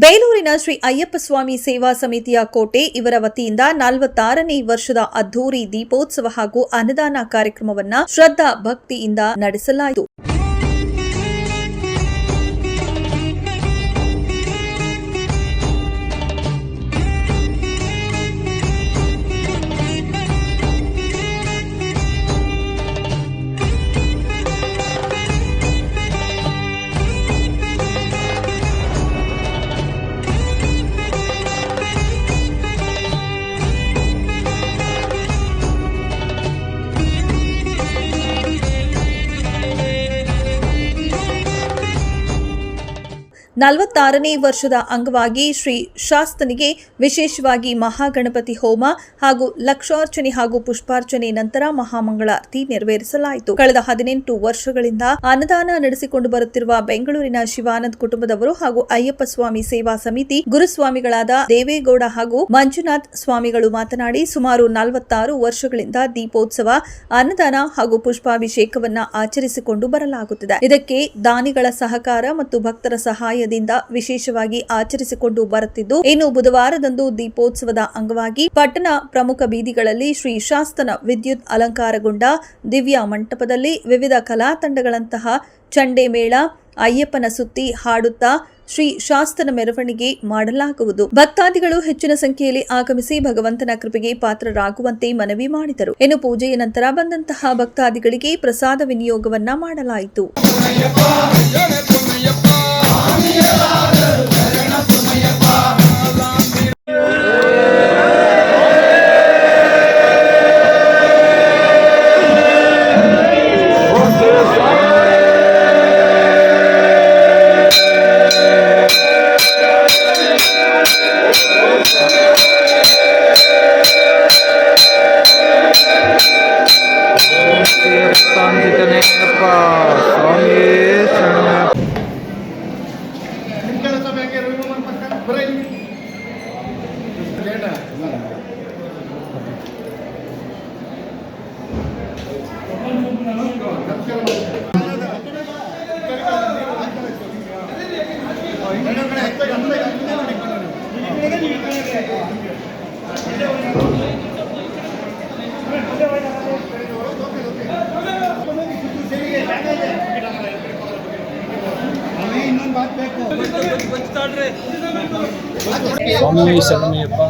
ಬೇಲೂರಿನ ಶ್ರೀ ಅಯ್ಯಪ್ಪ ಸ್ವಾಮಿ ಸೇವಾ ಸಮಿತಿಯ ಕೋಟೆ ಇವರ ವತಿಯಿಂದ 46ನೇ ವರ್ಷದ ಅದ್ದೂರಿ ದೀಪೋತ್ಸವ ಹಾಗೂ ಅನ್ನದಾನ ಕಾರ್ಯಕ್ರಮವನ್ನು ಶ್ರದ್ಧಾ ಭಕ್ತಿಯಿಂದ ನಡೆಸಲಾಯಿತು. ನೇ ವರ್ಷದ ಅಂಗವಾಗಿ ಶ್ರೀ ಶಾಸ್ತನಿಗೆ ವಿಶೇಷವಾಗಿ ಮಹಾಗಣಪತಿ ಹೋಮ ಹಾಗೂ ಲಕ್ಷಾರ್ಚನೆ ಹಾಗೂ ಪುಷ್ಪಾರ್ಚನೆ ನಂತರ ಮಹಾಮಂಗಳಾರತಿ ನೆರವೇರಿಸಲಾಯಿತು. ಕಳೆದ 18 ವರ್ಷಗಳಿಂದ ಅನ್ನದಾನ ನಡೆಸಿಕೊಂಡು ಬರುತ್ತಿರುವ ಬೆಂಗಳೂರಿನ ಶಿವಾನಂದ್ ಕುಟುಂಬದವರು ಹಾಗೂ ಅಯ್ಯಪ್ಪ ಸ್ವಾಮಿ ಸೇವಾ ಸಮಿತಿ ಗುರುಸ್ವಾಮಿಗಳಾದ ದೇವೇಗೌಡ ಹಾಗೂ ಮಂಜುನಾಥ್ ಸ್ವಾಮಿಗಳು ಮಾತನಾಡಿ ಸುಮಾರು 46 ವರ್ಷಗಳಿಂದ ದೀಪೋತ್ಸವ, ಅನ್ನದಾನ ಹಾಗೂ ಪುಷ್ಪಾಭಿಷೇಕವನ್ನ ಆಚರಿಸಿಕೊಂಡು ಬರಲಾಗುತ್ತಿದೆ. ಇದಕ್ಕೆ ದಾನಿಗಳ ಸಹಕಾರ ಮತ್ತು ಭಕ್ತರ ಸಹಾಯ ವಿಶೇಷವಾಗಿ ಆಚರಿಸಿಕೊಂಡು ಬರುತ್ತಿದ್ದು, ಇನ್ನು ಬುಧವಾರದಂದು ದೀಪೋತ್ಸವದ ಅಂಗವಾಗಿ ಪಟ್ಟಣ ಪ್ರಮುಖ ಬೀದಿಗಳಲ್ಲಿ ಶ್ರೀ ಶಾಸ್ತನ ವಿದ್ಯುತ್ ಅಲಂಕಾರಗೊಂಡ ದಿವ್ಯ ಮಂಟಪದಲ್ಲಿ ವಿವಿಧ ಕಲಾ ತಂಡಗಳಂತಹ ಚಂಡೆ ಮೇಳ, ಅಯ್ಯಪ್ಪನ ಸುತ್ತಿ ಹಾಡುತ್ತಾ ಶ್ರೀ ಶಾಸ್ತನ ಮೆರವಣಿಗೆ ಮಾಡಲಾಗುವುದು. ಭಕ್ತಾದಿಗಳು ಹೆಚ್ಚಿನ ಸಂಖ್ಯೆಯಲ್ಲಿ ಆಗಮಿಸಿ ಭಗವಂತನ ಕೃಪೆಗೆ ಪಾತ್ರರಾಗುವಂತೆ ಮನವಿ ಮಾಡಿದರು. ಇನ್ನು ಪೂಜೆಯ ನಂತರ ಬಂದಂತಹ ಭಕ್ತಾದಿಗಳಿಗೆ ಪ್ರಸಾದ ವಿನಿಯೋಗವನ್ನ ಮಾಡಲಾಯಿತು. ಸ್ವಾಮಿ ಶರಣಮಯ್ಯಪ್ಪ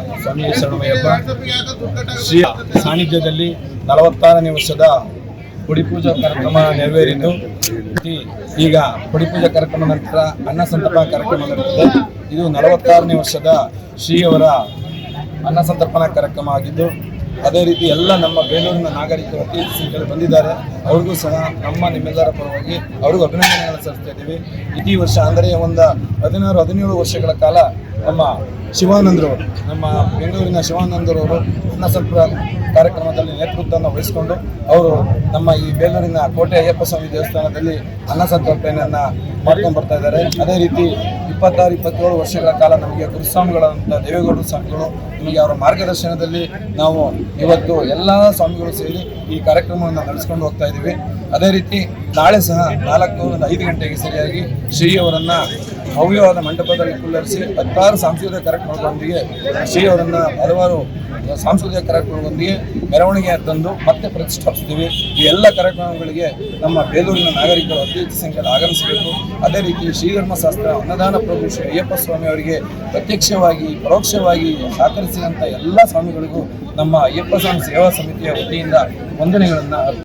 ಶ್ರೀ ಸಾನ್ನಿಧ್ಯದಲ್ಲಿ 46ನೇ ವರ್ಷದ ಪುಡಿಪೂಜಾ ಕಾರ್ಯಕ್ರಮ ನೆರವೇರಿದ್ದು, ಈಗ ಪುಡಿಪೂಜಾ ಕಾರ್ಯಕ್ರಮ ನಂತರ ಅನ್ನ ಸಂತರ್ಪಣಾ ಕಾರ್ಯಕ್ರಮ ನಡೆಯುತ್ತದೆ. ಇದು 46ನೇ ವರ್ಷದ ಶ್ರೀಯವರ ಅನ್ನ ಸಂತರ್ಪಣಾ ಕಾರ್ಯಕ್ರಮ ಆಗಿದ್ದು, ಅದೇ ರೀತಿ ಎಲ್ಲ ನಮ್ಮ ಬೇಲೂರಿನ ನಾಗರಿಕರು ಅತಿ ಸಂಖ್ಯೆಯಲ್ಲಿ ಬಂದಿದ್ದಾರೆ. ಅವ್ರಿಗೂ ಸಹ ನಿಮ್ಮೆಲ್ಲರ ಪರವಾಗಿ ಅವ್ರಿಗೂ ಅಭಿನಂದನೆಗಳನ್ನು ಸಲ್ಲಿಸ್ತಾ ಇದ್ದೀವಿ. ಈ ವರ್ಷ ಅಂದರೆ ಒಂದು 16-17 ವರ್ಷಗಳ ಕಾಲ ನಮ್ಮ ಶಿವಾನಂದರವರು, ನಮ್ಮ ಬೆಂಗಳೂರಿನ ಶಿವಾನಂದರವರು ಅನ್ನ ಸಂತರ್ಪಣಾ ಕಾರ್ಯಕ್ರಮದಲ್ಲಿ ನೇತೃತ್ವವನ್ನು ವಹಿಸಿಕೊಂಡು ಅವರು ನಮ್ಮ ಈ ಬೇಲೂರಿನ ಕೋಟೆ ಅಯ್ಯಪ್ಪ ಸ್ವಾಮಿ ದೇವಸ್ಥಾನದಲ್ಲಿ ಅನ್ನ ಸಂತರ್ಪಣೆಯನ್ನು ಮಾಡ್ಕೊಂಡು ಬರ್ತಾ ಇದ್ದಾರೆ. ಅದೇ ರೀತಿ 26-27 ವರ್ಷಗಳ ಕಾಲ ನಮಗೆ ಗುರುಸ್ವಾಮಿಗಳಂತ ದೇವೇಗೌಡ ಸ್ವಾಮಿಗಳು ನಮಗೆ ಅವರ ಮಾರ್ಗದರ್ಶನದಲ್ಲಿ ನಾವು ಇವತ್ತು ಎಲ್ಲ ಸ್ವಾಮಿಗಳು ಸೇರಿ ಈ ಕಾರ್ಯಕ್ರಮವನ್ನು ನಡೆಸ್ಕೊಂಡು ಹೋಗ್ತಾ ಇದ್ದೀವಿ. ಅದೇ ರೀತಿ ನಾಳೆ ಸಹ 4-5 ಗಂಟೆಗೆ ಸರಿಯಾಗಿ ಶ್ರೀಯವರನ್ನು ಭವ್ಯವಾದ ಮಂಟಪದಲ್ಲಿ ಕುಳ್ಳರಿಸಿ 16 ಸಾಂಸ್ಕೃತಿಕ ಕಾರ್ಯಕ್ರಮಗಳೊಂದಿಗೆ ಶ್ರೀಯವರನ್ನು ಹಲವಾರು ಸಾಂಸ್ಕೃತಿಕ ಕಾರ್ಯಕ್ರಮಗಳೊಂದಿಗೆ ಮೆರವಣಿಗೆ ತಂದು ಮತ್ತೆ ಪ್ರತಿಷ್ಠಾಪಿಸ್ತೀವಿ. ಈ ಎಲ್ಲ ಕಾರ್ಯಕ್ರಮಗಳಿಗೆ ನಮ್ಮ ಬೇಲೂರಿನ ನಾಗರಿಕರು ಅತಿ ಹೆಚ್ಚು ಸಂಖ್ಯೆಯಲ್ಲಿ ಆಗಮಿಸಬೇಕು. ಅದೇ ರೀತಿ ಶ್ರೀಧರ್ಮಶಾಸ್ತ್ರ ಅನ್ನದಾನ ಪ್ರಭು ಶ್ರೀ ಅಯ್ಯಪ್ಪ ಸ್ವಾಮಿ ಅವರಿಗೆ ಪ್ರತ್ಯಕ್ಷವಾಗಿ ಪರೋಕ್ಷವಾಗಿ ಸಹಕರಿಸಿದಂಥ ಎಲ್ಲ ಸ್ವಾಮಿಗಳಿಗೂ ನಮ್ಮ ಅಯ್ಯಪ್ಪ ಸ್ವಾಮಿ ಸೇವಾ ಸಮಿತಿಯ ವತಿಯಿಂದ ವಂದನೆಗಳನ್ನು